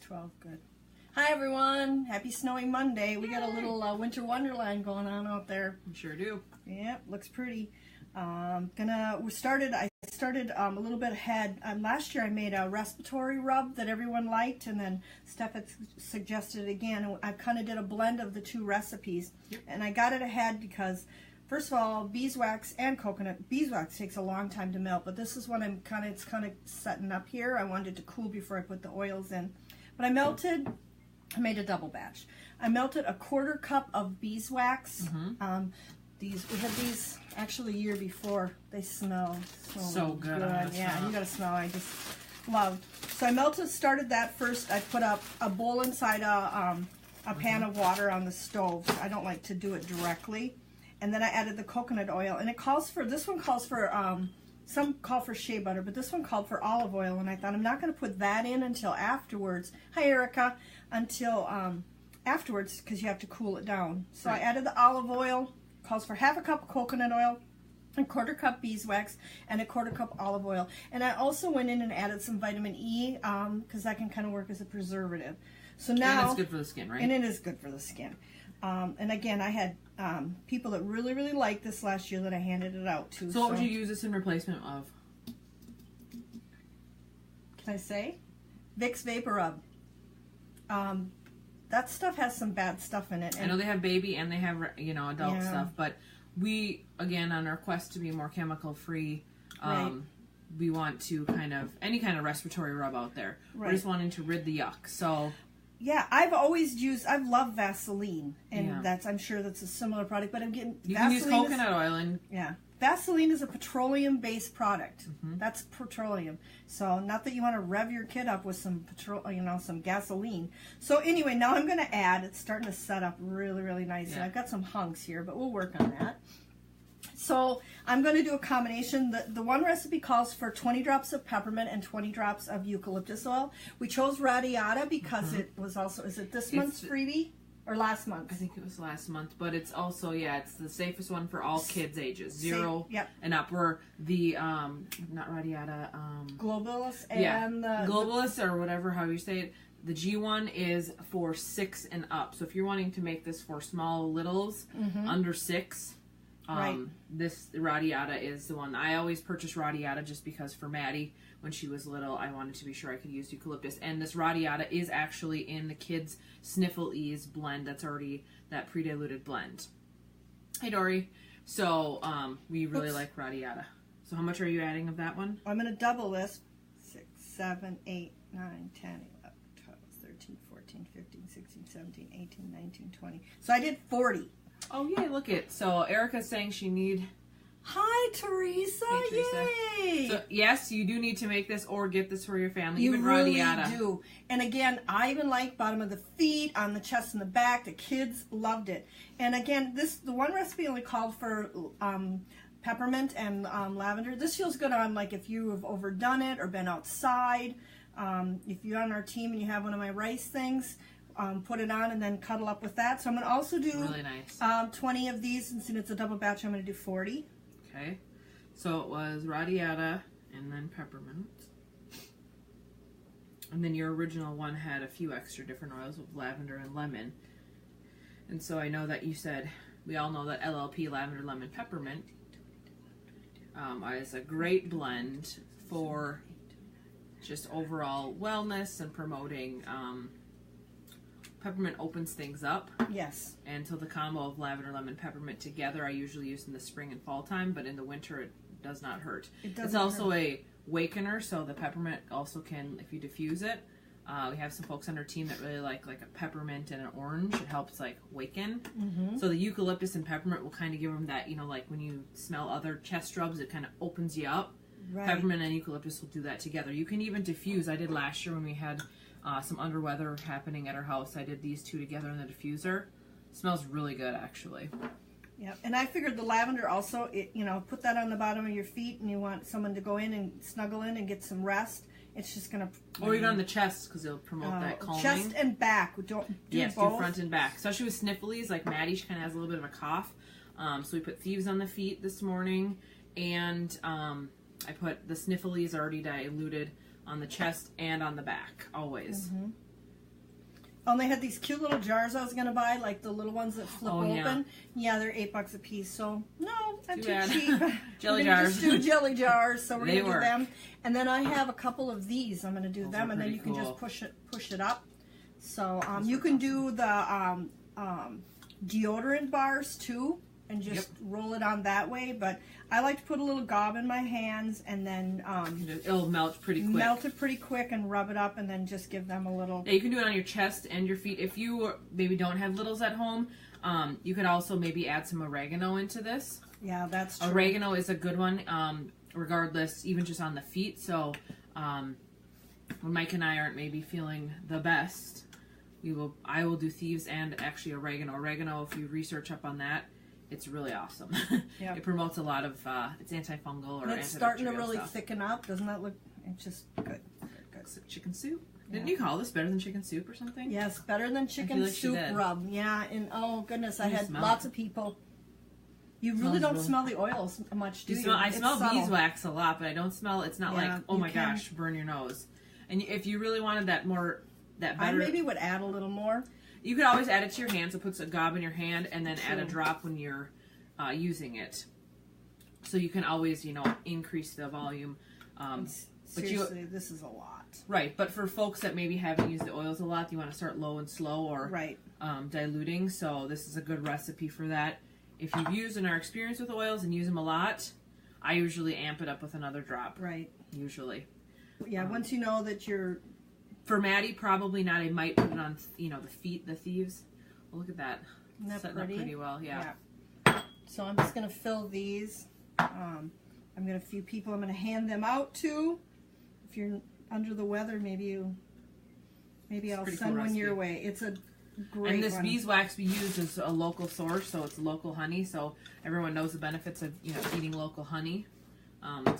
12, good. Hi everyone, happy snowy Monday. We got a little winter wonderland going on out there. We sure do. Yep, looks pretty. I started a little bit ahead. Last year I made a respiratory rub that everyone liked, and then Steph had suggested it again. And I kind of did a blend of the two recipes. Yep. And I got it ahead because, first of all, beeswax and coconut. Beeswax takes a long time to melt, but this is what it's kind of setting up here. I wanted it to cool before I put the oils in. But I made a double batch. I melted a 1/4 cup of beeswax. Mm-hmm. We had these actually a year before. They smell so good. Yeah, you gotta smell. I just love. So I started that first. I put up a bowl inside a pan of water on the stove. I don't like to do it directly. And then I added the coconut oil, and this one calls for some call for shea butter, but this one called for olive oil, and I thought I'm not going to put that in until afterwards. Hi, Erica. Until afterwards, because you have to cool it down. So I added the olive oil. Calls for 1/2 cup of coconut oil, a 1/4 cup beeswax, and a 1/4 cup olive oil. And I also went in and added some vitamin E, because that can kind of work as a preservative. So now, and it's good for the skin, right? And it is good for the skin. And again, I had people that really, really liked this last year that I handed it out to. So what would you use this in replacement of? Can I say? Vicks Vapor Rub. That stuff has some bad stuff in it. I know they have baby and they have, adult stuff, but we, again, on our quest to be more chemical free, we want to any kind of respiratory rub out there. We're just wanting to rid the yuck. So yeah, I've loved Vaseline, and I'm sure that's a similar product, but I'm getting you can use coconut oil and Vaseline is a petroleum-based product. Mm-hmm. That's petroleum. So not that you want to rev your kid up with some some gasoline. So anyway, now I'm going to add. It's starting to set up really, really nice. And I've got some hunks here, but we'll work on that. So I'm going to do a combination. The one recipe calls for 20 drops of peppermint and 20 drops of eucalyptus oil. We chose Radiata because it was also, is it this month's freebie? Or last month? I think it was last month, but it's also, it's the safest one for all kids ages, 0 and up. We're the, not Radiata, Globalist and the Globalist or whatever, how you say it. The G1 is for 6 and up. So if you're wanting to make this for small littles, under 6, this Radiata is the one. I always purchase Radiata just because for Maddie, when she was little, I wanted to be sure I could use eucalyptus. And this Radiata is actually in the kids' Sniffle Ease blend. That's already that pre-diluted blend. Hey, Dory. So we really like Radiata. So how much are you adding of that one? I'm going to double this. 6, 7, 8, 9, 10, 11, 12, 13, 14, 15, 16, 17, 18, 19, 20. So I did 40. Oh, yay, look it. So Erica's saying she need... Hi, Teresa. Hey, Teresa. Yay. So, yes, you do need to make this or get this for your family. You even really Radiata. do. And again, I even like bottom of the feet, on the chest and the back. The kids loved it. And again, the one recipe only called for peppermint and lavender. This feels good on like if you have overdone it or been outside. If you're on our team and you have one of my rice things, put it on and then cuddle up with that. So I'm going to also do really nice. 20 of these, and since it's a double batch, I'm going to do 40. Okay, so it was Radiata and then peppermint. And then your original one had a few extra different oils with lavender and lemon. And so I know that you said, we all know that LLP, lavender, lemon, peppermint, is a great blend for just overall wellness and promoting. Peppermint opens things up. Yes. And so the combo of lavender, lemon, peppermint together I usually use in the spring and fall time, but in the winter it does not hurt. It's also a wakener, so the peppermint also can, if you diffuse it, we have some folks on our team that really like a peppermint and an orange. It helps like waken. So the eucalyptus and peppermint will kind of give them that, like when you smell other chest rubs, it kind of opens you up. Right. Peppermint and eucalyptus will do that together. You can even diffuse. I did last year when we had some under weather happening at our house. I did these two together in the diffuser. It smells really good, actually. Yeah, and I figured the lavender also, put that on the bottom of your feet, and you want someone to go in and snuggle in and get some rest. It's just going to... Or even on the chest, because it'll promote that calming. Chest and back. Don't do yes, both. Do front and back. Especially with snifflies, like Maddie, she kind of has a little bit of a cough. So we put thieves on the feet this morning, and I put the snifflies already diluted on the chest and on the back, always. And they had these cute little jars I was going to buy, like the little ones that flip open. Yeah, they're $8 a piece. So, no, I'm too cheap. Jelly jars. Just do jelly jars, so we're going to do work. them. And then I have a couple of these. I'm going to do Those them, and then you can cool. just push it up. So, you can do the deodorant bars, too, and just roll it on that way. But I like to put a little gob in my hands, and then it'll melt pretty quick. Melt it pretty quick and rub it up, and then just give them a little. Yeah, you can do it on your chest and your feet. If you maybe don't have littles at home, you could also maybe add some oregano into this. Yeah, that's true. Oregano is a good one, regardless, even just on the feet. So when Mike and I aren't maybe feeling the best, I will do thieves and actually oregano. Oregano, if you research up on that, it's really awesome. It promotes a lot of, it's antifungal or and it's starting to really thicken up. Doesn't that look, it's just good. Chicken soup? Didn't you call this better than chicken soup or something? Yes, better than chicken soup rub. Yeah, and oh goodness, I had lots of people. You really don't smell the oils much, do you? I smell beeswax a lot, but I don't smell, it's not like, oh my gosh, burn your nose. And if you really wanted that better. I maybe would add a little more. You could always add it to your hand, so put a gob in your hand and then add a drop when you're using it. So you can always, increase the volume. Seriously, this is a lot. Right, but for folks that maybe haven't used the oils a lot, you want to start low and slow or diluting. So this is a good recipe for that. If you've used and are experienced with oils and use them a lot, I usually amp it up with another drop. Right. Usually. Yeah, once you know that you're... For Maddie, probably not. I might put it on, the thieves. Oh, look at that. Isn't that setting pretty? Up pretty well, yeah. So I'm just going to fill these. I'm going to, a few people I'm going to hand them out to. If you're under the weather, maybe I'll send one your way. It's a great And this one. beeswax we use is a local source, so it's local honey. So everyone knows the benefits of, eating local honey.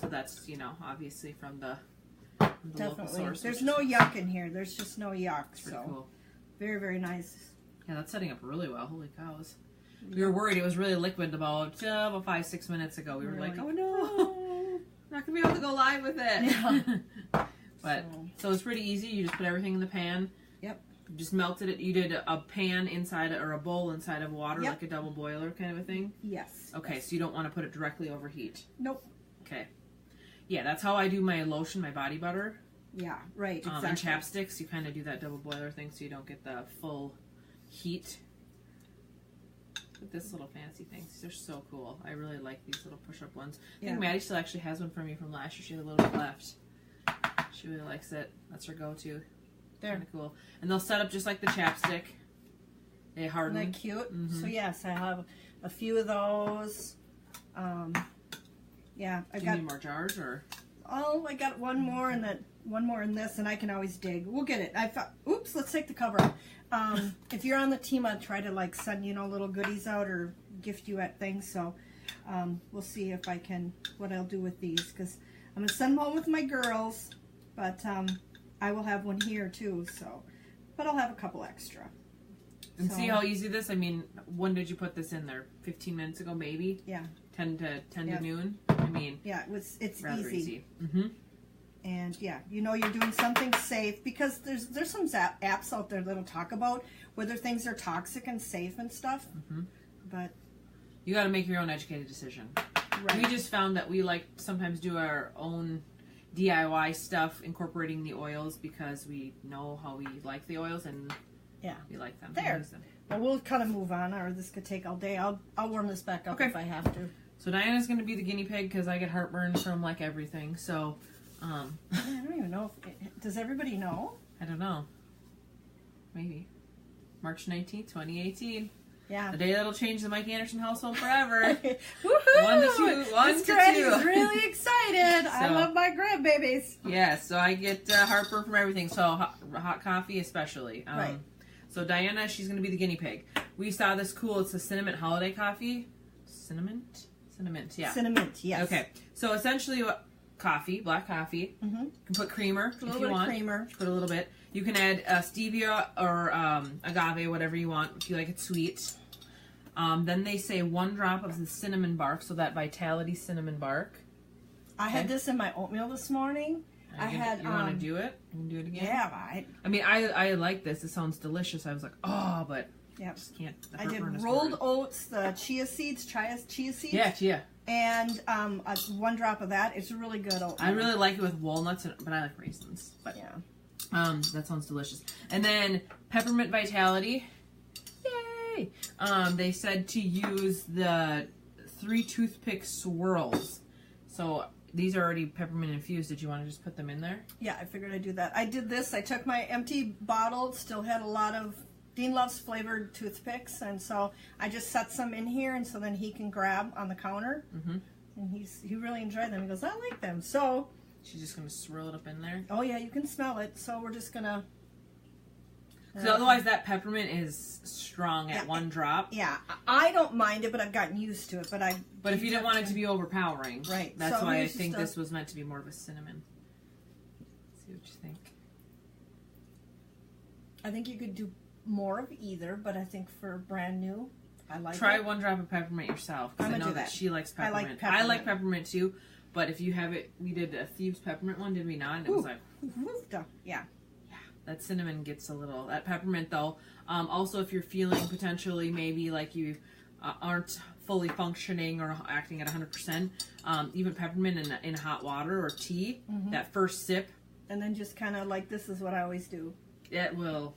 So that's, obviously from the local source. There's no yuck in here. There's just no yuck. So cool. Very, very nice. Yeah, that's setting up really well. Holy cows. We were worried it was really liquid about 5-6 minutes ago. We were like, oh no, not going to be able to go live with it. Yeah. But so it's pretty easy. You just put everything in the pan. Yep. You just melted it. You did a pan inside or a bowl inside of water, like a double boiler kind of a thing? Yes. Okay, so you don't want to put it directly over heat. Nope. Okay. Yeah, that's how I do my lotion, my body butter. Yeah, right, exactly. And chapsticks, you kind of do that double boiler thing so you don't get the full heat. With this little fancy things. These are so cool. I really like these little push-up ones. I think Maddie still actually has one from you from last year. She had a little bit left. She really likes it. That's her go-to. They're kind of cool. And they'll set up just like the chapstick. They harden. Isn't that cute? Mm-hmm. So yes, I have a few of those. Yeah, Do you need more jars or? Oh, I got one more and one more in this, and I can always dig. We'll get it. I thought, oops, let's take the cover off. If you're on the team, I'd try to send little goodies out or gift you at things. So we'll see if I can what I'll do with these because I'm gonna send them home with my girls, but I will have one here too. So, but I'll have a couple extra. And see how easy this. I mean, when did you put this in there? 15 minutes ago, maybe. Yeah. 10 to noon. I mean. Yeah, it's rather easy. Mm-hmm. And yeah, you're doing something safe because there's some apps out there that'll talk about whether things are toxic and safe and stuff. Mm-hmm. But you got to make your own educated decision. Right. We just found that we sometimes do our own DIY stuff, incorporating the oils because we know how we like the oils and we like them. There. Well, we'll kind of move on, or this could take all day. I'll warm this back up if I have to. So Diana's going to be the guinea pig because I get heartburn from everything. So. I don't even know. Does everybody know? I don't know. Maybe. March 19th, 2018. Yeah. The day that'll change the Mike Anderson household forever. Woohoo! 1 to 2. 1 to 2. Granny's really excited. So, I love my grandbabies. Yeah, so I get heartburn from everything. So hot coffee especially. Right. So Diana, she's going to be the guinea pig. We saw this cool. It's a Cinnamint holiday coffee. Cinnamint? Cinnamint, yeah. Cinnamint, yes. Okay. So essentially coffee, black coffee. Mm-hmm. You can put creamer if you want. Creamer. Put a little bit. You can add stevia or agave, whatever you want, if you like it sweet. Then they say 1 drop of the cinnamon bark, so that Vitality cinnamon bark. I had this in my oatmeal this morning. I had. You want to do it? You can do it again. Yeah, I mean, I like this. It sounds delicious. I was like, oh, but yeah, just can't. I did rolled oats, the chia seeds. Yeah, chia. And 1 drop of that. It's really good oat. I really like it with walnuts, but I like raisins. But yeah, that sounds delicious. And then peppermint vitality. Yay! They said to use the 3 toothpick swirls. So these are already peppermint infused. Did you want to just put them in there? Yeah, I figured I'd do that. I did this. I took my empty bottle, still had a lot of Dean loves flavored toothpicks, and so I just set some in here, and so then he can grab on the counter. Mm-hmm. And he really enjoyed them. He goes, I like them. So she's just gonna swirl it up in there. Oh yeah, you can smell it. So we're just gonna. Because otherwise, that peppermint is strong at 1 drop. Yeah, I don't mind it, but I've gotten used to it. But if you didn't want it to be overpowering, right? That's why I think this was meant to be more of a cinnamon. Let's see what you think. I think you could do more of either, but I think for brand new, I like. Try it. 1 drop of peppermint yourself. I'm I gonna know do that. She likes peppermint. I like peppermint too. But if you have it, we did a Thieves peppermint one, did we not? And it was like, yeah. That cinnamon gets a little, that peppermint though. Also, if you're feeling potentially maybe like you aren't fully functioning or acting at 100%, even peppermint in hot water or tea, that first sip. And then just kind of like, this is what I always do. It will.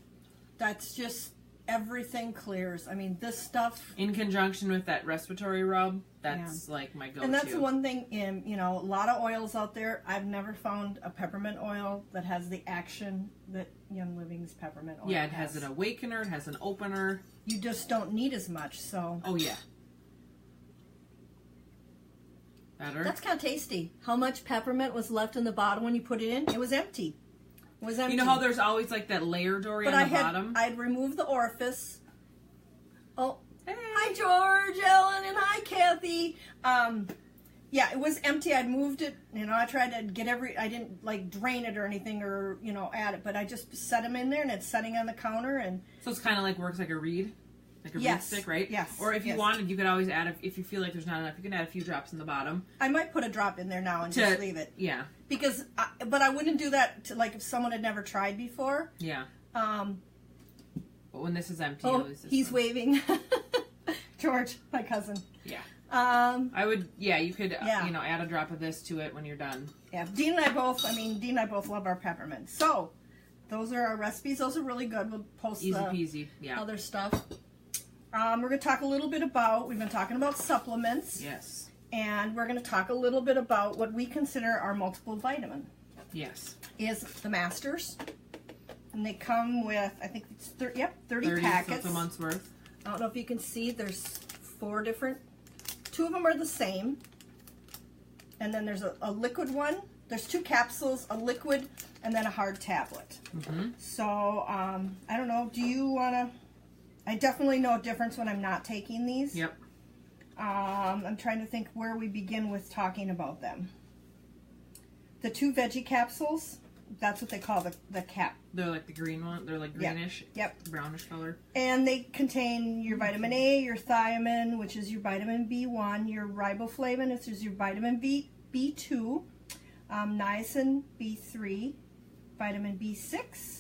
That's just, everything clears. I mean, this stuff. In conjunction with that respiratory rub, that's like my go-to. And that's the one thing in, a lot of oils out there. I've never found a peppermint oil that has the action that Young Living's peppermint oil Yeah, it has an awakener, it has an opener. You just don't need as much, so. Oh, yeah. Better. That's kind of tasty. How much peppermint was left in the bottom when you put it in? It was empty. It was empty. You know how there's always like that layer, Dory, on the bottom? I'd removed the orifice. Oh, hey. Hi George, Ellen, and hi Kathy. Yeah, it was empty. I'd moved it. I tried to get I didn't like drain it or anything or add it, but I just set them in there and it's setting on the counter. And so it's kind of like works like a reed. Like a reed stick, right? Yes. Or if you wanted, you could always add, if you feel like there's not enough, you can add a few drops in the bottom. I might put a drop in there now and just leave it. Yeah. Because, but I wouldn't do that to, like, if someone had never tried before. Yeah. But when this is empty, he's waving. George, my cousin. Yeah. I would, you could, add a drop of this to it when you're done. Yeah. Dean and I both love our peppermint. So, those are our recipes. Those are really good. We'll post easy peasy. Yeah. Other stuff. We're going to talk a little bit about, we've been talking about supplements. Yes. And we're going to talk a little bit about what we consider our multiple vitamin. Yes. Is the Masters. And they come with, I think it's 30 packets. So it's a month's worth. I don't know if you can see, there's 4 different, 2 of them are the same. And then there's a liquid one. There's 2 capsules, a liquid, and then a hard tablet. Mm-hmm. So, I don't know, do you want to... I definitely know a difference when I'm not taking these. Yep. I'm trying to think where we begin with talking about them. The 2 veggie capsules, that's what they call the cap. They're like the green one. They're like greenish. Yep. Brownish color. And they contain your vitamin A, your thiamine, which is your vitamin B1, your riboflavin, which is your vitamin B2, niacin B3, vitamin B6,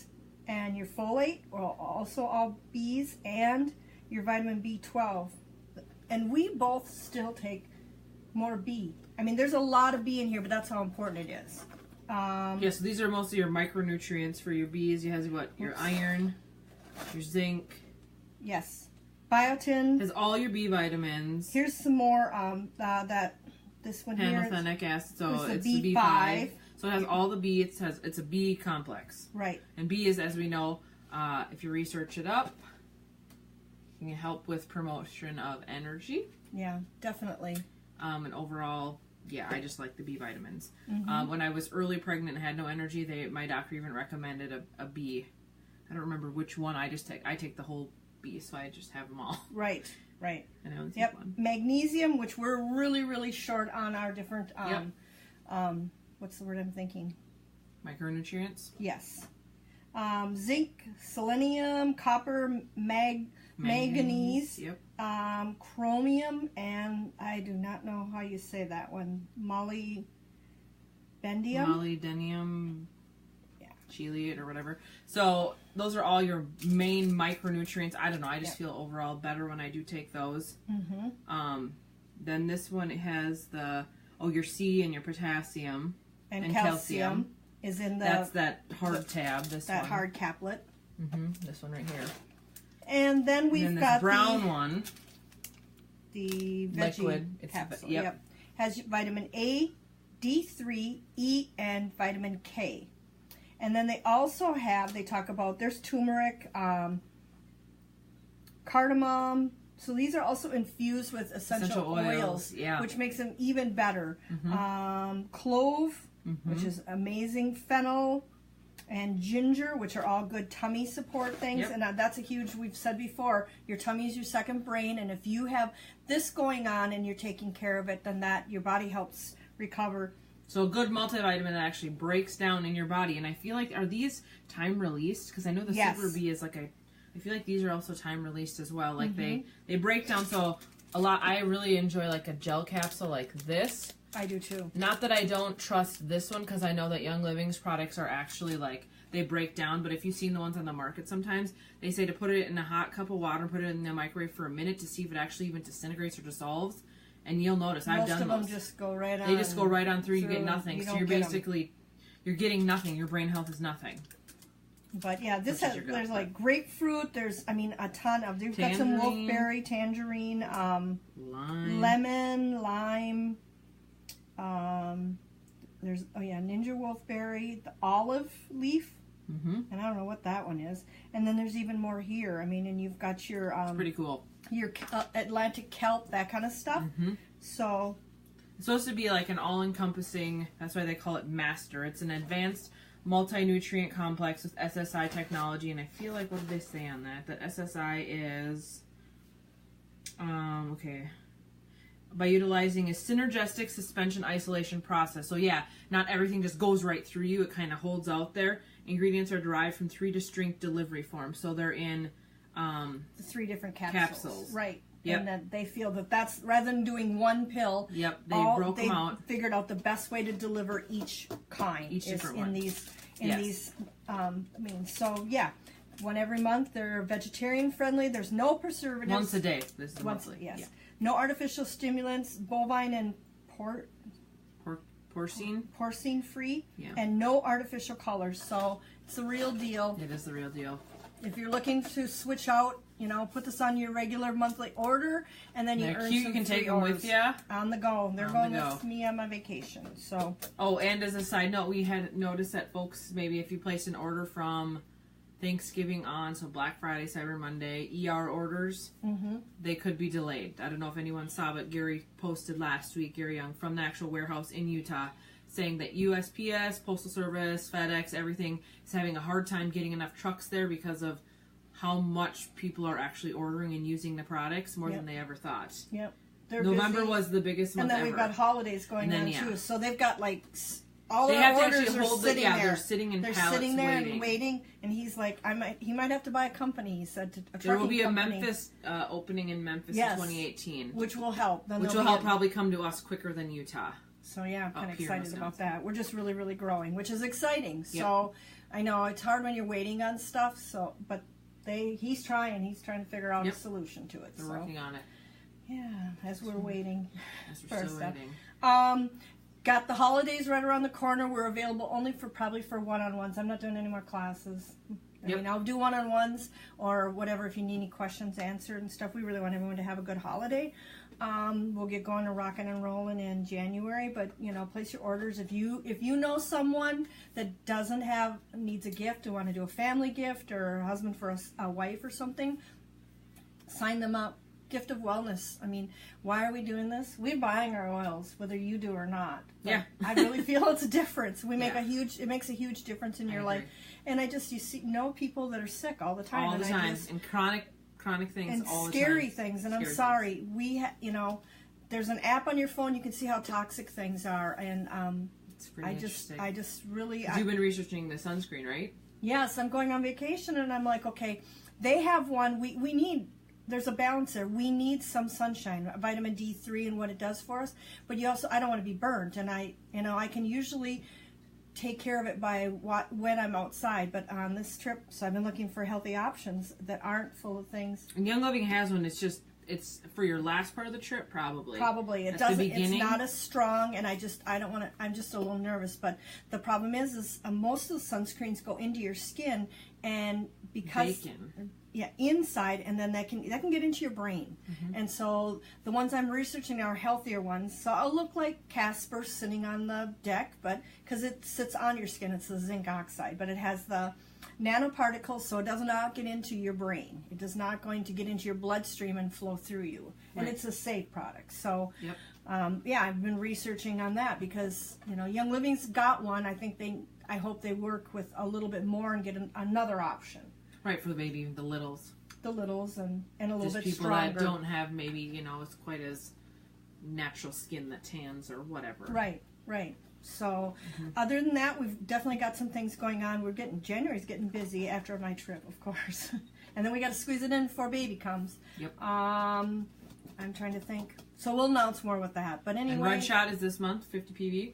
and your folate, well, also all Bs, and your vitamin B12. And we both still take more B. I mean, there's a lot of B in here, but that's how important it is. So these are mostly your micronutrients for your Bs. You have what? Your iron, your zinc. Yes. Biotin. Has all your B vitamins. Here's some more, this one here. Pantothenic acid, so it's the B5. So it has all the B, it's a B complex. Right. And B is, as we know, if you research it up, it can help with promotion of energy. Yeah, definitely. And overall, I just like the B vitamins. Mm-hmm. When I was early pregnant and had no energy, my doctor even recommended a B. I don't remember which one. I take the whole B, so I just have them all. Right. And I only take one. Magnesium, which we're really, really short on our different, what's the word I'm thinking? Micronutrients? Yes. Zinc, selenium, copper, manganese, chromium, and I do not know how you say that one. molybdenum, Yeah. chiliate or whatever. So those are all your main micronutrients. I don't know. I just feel overall better when I do take those. Then this one, it has your C and your potassium and calcium is in the. That's that hard tab. That hard caplet. This one right here. And then we've got this brown one. The veggie liquid capsule. Yep. Has vitamin A, D3, E, and vitamin K. And then they also have, they talk about, there's turmeric, cardamom. So these are also infused with essential oils, which makes them even better. Clove, which is amazing. Fennel and ginger, which are all good tummy support things. And that's a huge, we've said before, your tummy is your second brain. And if you have this going on and you're taking care of it, then that your body helps recover. So a good multivitamin that actually breaks down in your body. And I feel like, are these time released? Because I know the Super B is like I feel like these are also time released as well. Like they break down. So a lot, I really enjoy like a gel capsule like this. I do too. Not that I don't trust this one, because I know that Young Living's products are actually like, they break down. But if you've seen the ones on the market sometimes, they say to put it in a hot cup of water and put it in the microwave for a minute to see if it actually even disintegrates or dissolves. And you'll notice, I've done those. Most of them just go right on. They just go right on through. You get nothing. So you're basically, you're getting nothing. Your brain health is nothing. But yeah, this has, there's like grapefruit. There's, I mean, a ton of. They've got some wolfberry, tangerine, lemon, lime. There's ninja wolfberry, the olive leaf, and I don't know what that one is. And then there's even more here. I mean, and you've got your it's pretty cool. Your Atlantic kelp, that kind of stuff. So it's supposed to be like an all-encompassing. That's why they call it Master. It's an advanced multi-nutrient complex with SSI technology, and I feel like, what did they say on that? That SSI is by utilizing a synergistic suspension isolation process. So yeah, not everything just goes right through you. It kind of holds out there. Ingredients are derived from 3 distinct delivery forms. So they're in the 3 different capsules. Right. Yep. And then they feel that that's, rather than doing one pill, they broke them out. Figured out the best way to deliver each kind. Each different in one. These, so yeah. One every month. They're vegetarian friendly. There's no preservatives. Once a day. This is monthly. Yes. Yeah. No artificial stimulants, bovine and porcine free, and no artificial colors. So it's the real deal. It is the real deal. If you're looking to switch out, put this on your regular monthly order, and then you earn some you can take them with you on the go. They're going with me on my vacation. So. Oh, and as a side note, we had noticed that folks, maybe if you place an order from Thanksgiving on, so Black Friday, Cyber Monday, ER orders, they could be delayed. I don't know if anyone saw, but Gary posted last week, Gary Young, from the actual warehouse in Utah, saying that USPS, Postal Service, FedEx, everything is having a hard time getting enough trucks there because of how much people are actually ordering and using the products more than they ever thought. Yep. November was the biggest month ever. And then we've got holidays going on too. So they've got like all they our have orders to actually are hold sitting there. They're sitting in they're pallets sitting there waiting. and waiting. And he's like, he might have to buy a company. He said a there will be company. a Memphis opening in Memphis in 2018, which will help. Which will help probably come to us quicker than Utah. So yeah, I'm kind of excited about that. We're just really, really growing, which is exciting. So I know it's hard when you're waiting on stuff. So, but he's trying to figure out a solution to it. They're working on it. Yeah, as we're waiting. As we're still waiting. Got the holidays right around the corner. We're available only probably for one-on-ones. I'm not doing any more classes. I mean, I'll do one-on-ones or whatever if you need any questions answered and stuff. We really want everyone to have a good holiday. We'll get going and rocking and rolling in January, but place your orders. If you know someone that needs a gift, or want to do a family gift or a husband for a wife or something, sign them up. Gift of wellness. I mean, why are we doing this? We're buying our oils, whether you do or not. But I really feel it's a difference. It makes a huge difference in your life. And you know people that are sick all the time. All the time. And chronic things and all the time. Scary things. And I'm sorry. There's an app on your phone. You can see how toxic things are. And it's pretty interesting. I just really... You've been researching the sunscreen, right? Yes. I'm going on vacation and I'm like, okay, they have one. We need... there's a balance there. We need some sunshine, vitamin D3 and what it does for us. But you also, I don't want to be burnt, and I can usually take care of it by when I'm outside. But on this trip, so I've been looking for healthy options that aren't full of things. And Young Living has one. It's for your last part of the trip, probably. Probably. It doesn't, it's not as strong, and I don't want to, I'm just a little nervous. But the problem is most of the sunscreens go into your skin, and because inside, and then that can get into your brain. And so the ones I'm researching are healthier ones. So I'll look like Casper sitting on the deck, but because it sits on your skin, it's the zinc oxide, but it has the nanoparticles, so it does not get into your brain. It is not going to get into your bloodstream and flow through you. And it's a safe product. So I've been researching on that because Young Living's got one. I hope they work with a little bit more and get another option. Right, for the baby, the littles. The littles and a little just bit people stronger. That don't have maybe, it's quite as natural skin that tans or whatever. Right. So other than that, we've definitely got some things going on. January's getting busy after my trip, of course. And then we got to squeeze it in before baby comes. Yep. I'm trying to think. So we'll announce more with that. But anyway. And Red Shot is this month, 50 PV?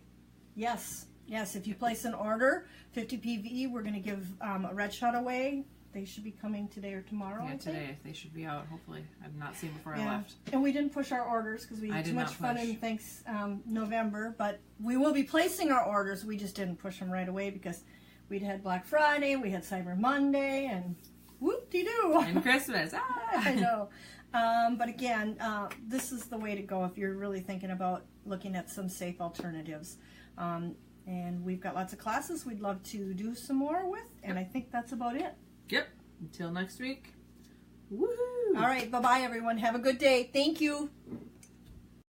Yes. If you place an order, 50 PV, we're going to give a Red Shot away. They should be coming today or tomorrow. Yeah, today. They should be out, hopefully. I've not seen before I left. And we didn't push our orders because we had too much fun in November. But we will be placing our orders. We just didn't push them right away because we'd had Black Friday, we had Cyber Monday, and whoop-de-doo. And Christmas. I know. But again, this is the way to go if you're really thinking about looking at some safe alternatives. And we've got lots of classes we'd love to do some more with. And I think that's about it. Yep. Until next week. Woohoo! All right. Bye-bye, everyone. Have a good day. Thank you.